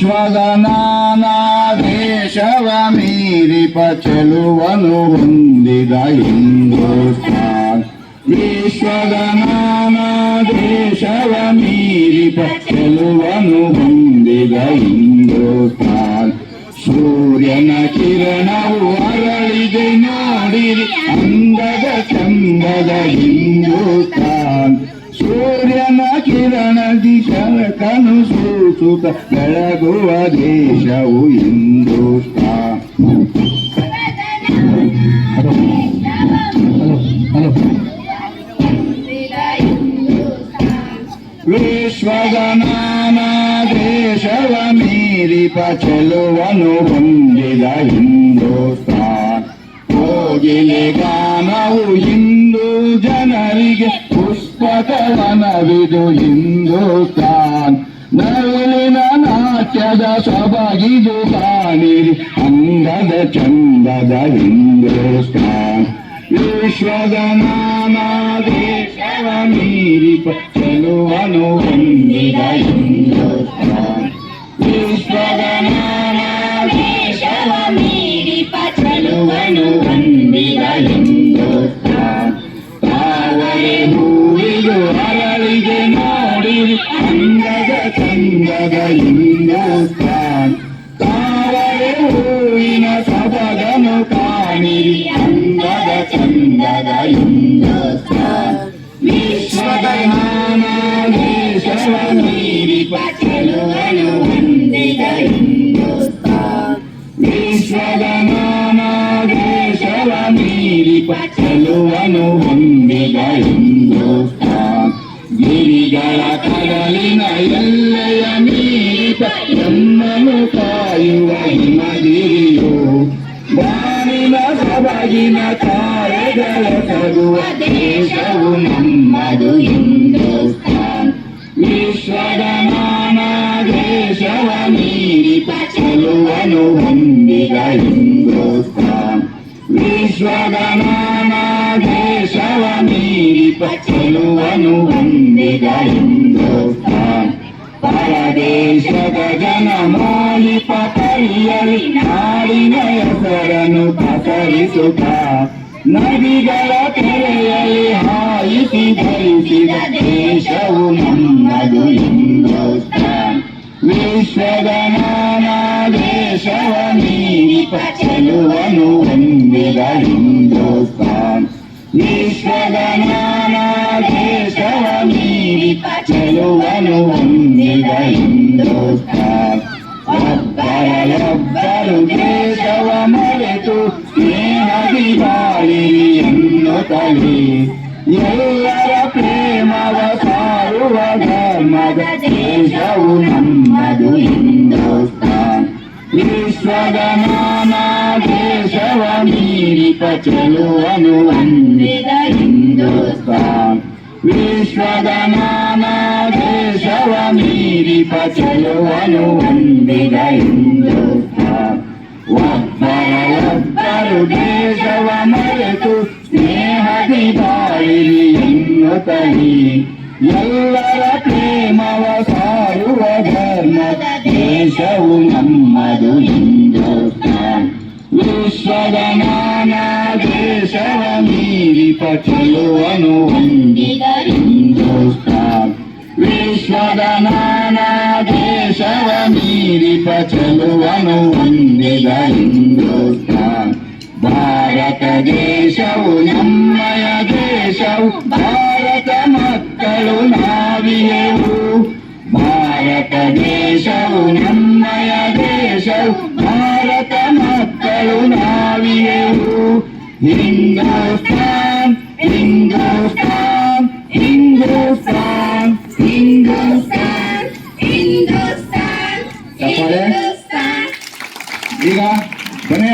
ವಿಶ್ವದ ನಾನಾ ದೇಶವ ಮೀರಿಪ ಚೆಲುವನು ಹೊಂದಿದ ಹಿಂದೂಸ್ತಾನ್. ವಿಶ್ವದ ನಾನಾ ದೇಶವ ಮೀರಿಪ ಚೆಲುವನು ಹೊಂದಿದ ಹಿಂದೂಸ್ತಾನ್. ಸೂರ್ಯನ ಕಿರಣವು ಅರಳಿದೆ ನೋಡಿರಿ ಅಂದದ ಚಂದದ ಹಿಂದೂಸ್ತಾನ್. ಸೂರ್ಯನ ಕಿರಣ ದಿಶಕನು ಸೂಸುತ್ತ ಬೆಳಗುವ ದೇಶವು ಹಿಂದೂಸ್ತಾನ್. ವಿಶ್ವದ ನಾನಾ ದೇಶವ ಮೀರಿಪ ಚೆಲುವನು ಹೊಂದಿದ ಹಿಂದೂಸ್ತಾನ್. ಕೋಗಿಲೆ ಗಾನವು ಹಿಂದೂ ಜನರಿಗೆ ಪುಷ್ಪಕವನವಿದು ಹಿಂದೂಸ್ತಾನ್. ನವಿಲಿನ ನಾಟ್ಯದ ಸೊಬಗಿದು ಕಾಣಿರಿ ಅಂದದ ಚಂದದ ಹಿಂದೂಸ್ತಾನ್. ವಿಶ್ವದ ನಾನಾ ದೇಶವ ಮೀರಿಪ ಚೆಲುವನು ಹೊಂದಿದ ಹಿಂದೂಸ್ತಾನ್. ವಿಶ್ವದ ನಾನಾ ದೇಶವ ಮೀರಿಪ ಚೆಲುವನು ಹೊಂದಿದ ಹಿಂದೂಸ್ತಾನ್. ತಾವರೆ ಹೂವಿದು ಅರಳಿಗೆ ನೋಡಿರಿ ಅಂದದ ಚಂದದ ಹಿಂದೂಸ್ತಾನ್. ತಾವರೆ ಹೂವಿನ ಸೊಬಗನು ಕಾಣಿರಿ ಅಂದದ ಚಂದದ ಹಿಂದೂಸ್ತಾನ್. ವಿಶ್ವದ ನಾನಾ ದೇಶವ ಮೀರಿಪ ಚೆಲುವನು ಹೊಂದಿದ ಹಿಂದೂಸ್ತಾನ್. ವಿಶ್ವದ ನಾನಾ ದೇಶವ ಮೀರಿಪ ಚೆಲುವನು ಹೊಂದಿದ ಹಿಂದೂಸ್ತಾನ್. ಗಿರಿಗಳ ಕಡಲಿನ ಎಲ್ಲೆಯ ಮೀರಿಪ ನಮ್ಮನು ಕಾಯುವ ಹಿಮಗಿರಿಯು. ಬಾನಿನ ಸೊಬಗಿನ ತಾರೆಗಳ ತಗುವ ದೇಶವು ನಮ್ಮದು ಹಿಂದೂಸ್ತಾನ್. ವಿಶ್ವದ ನಾನಾ ದೇಶವ ಮೀರಿಪ ಚೆಲುವನು ಹೊಂದಿದ ಹಿಂದೂಸ್ತಾನ್. ವಿಶ್ವದ ನಾನಾ ದೇಶವ ಮೀರಿಪ ಚೆಲುವನು ಹೊಂದಿದ ಹಿಂದೂಸ್ತಾನ್. ಪರದೇಶದ ಜನ ಮೌಲಿಪ ಕೈಯಲ್ಲಿ ನಾಡಿನ ಹೆಸರನ್ನು ಪಸರಿಸುತ್ತ ನದಿಗಳ ಕೆರೆಯಲ್ಲಿ ಹಾಯಿಸಿ ಧರಿಸಿದ ದೇಶವು ನಮ್ಮದು ಹಿಂದೂಸ್ತಾನ್. ವಿಶ್ವದ ನಾನಾ ದೇಶವ ಮೀರಿಪ ಚೆಲುವನು ಹೊಂದಿದ ಹಿಂದೂಸ್ತಾನ್. ವಿಶ್ವದ ನಾನಾ ದೇಶವ ಮೀರಿಪ ಚೆಲುವನು ಹೊಂದಿದ ಹಿಂದೂಸ್ತಾನ್. ಒಬ್ಬರಲ್ಲೊಬ್ಬರು ದೇಶವ ಮರೆತು ಸ್ನೇಹದಿ ಬಾಳಿರಿ ಎನ್ನುತ್ತಲೇ ಎಲ್ಲರ ಪ್ರೇಮವ ಸಾರುವ ಧರ್ಮದ ದೇಶವು ನಮ್ಮದು ಹಿಂದೂಸ್ತಾನ್. ವಿಶ್ವದ ನಾನಾ ದೇಶವ ಮೀರಿಪ ಚೆಲುವನು ಹೊಂದಿದ ಹಿಂದೂಸ್ತಾನ್. ವಿಶ್ವದ ನಾನಾ ದೇಶವ ಮೀರಿಪ ಚೆಲುವನು ಹೊಂದಿದ ಹಿಂದೂಸ್ತಾನ್. ಒಬ್ಬರಲ್ಲೊಬ್ಬರು ದೇಶವ ಮರೆತು ಸ್ನೇಹದಿ ಬಾಳಿರಿ ಎನ್ನುತ್ತಲೇ ಎಲ್ಲರ ಪ್ರೇಮವ ಸಾರುವ ಧರ್ಮದ ದೇಶವು ನಮ್ಮದು ಹಿಂದೂಸ್ತಾನ್. ವಿಶ್ವದ ನಾನಾ ದೇಶವ ಮೀರಿಪ ಚೆಲುವನು ಹೊಂದಿದ ಹಿಂದೂಸ್ತಾನ್. ವಿಶ್ವದ ನಾನಾ ದೇಶವ ಮೀರಿಪ ಚೆಲುವನು ಹೊಂದಿದ ಹಿಂದೂಸ್ತಾನ್. ಭಾರತ ದೇಶವು ನಮ್ಮಯ ದೇಶವು ಭಾರತ ಮಕ್ಕಳು ನಾವಿಯೆವು. ಭಾರತ ದೇಶವು ನಮ್ಮಯ ದೇಶವು ಭಾರತ ಮಕ್ಕಳು ನಾವಿಯೆವು. ಹಿಂದೂಸ್ತಾನ್ ಹಿಂದೂಸ್ತಾನ್ ಹಿಂದೂಸ್ತಾನ್ ಹಿಂದೂಸ್ತಾನ್ ಹಿಂದೂಸ್ತಾನ್ ಹಿಂದೂಸ್ತಾನ್. ಈಗ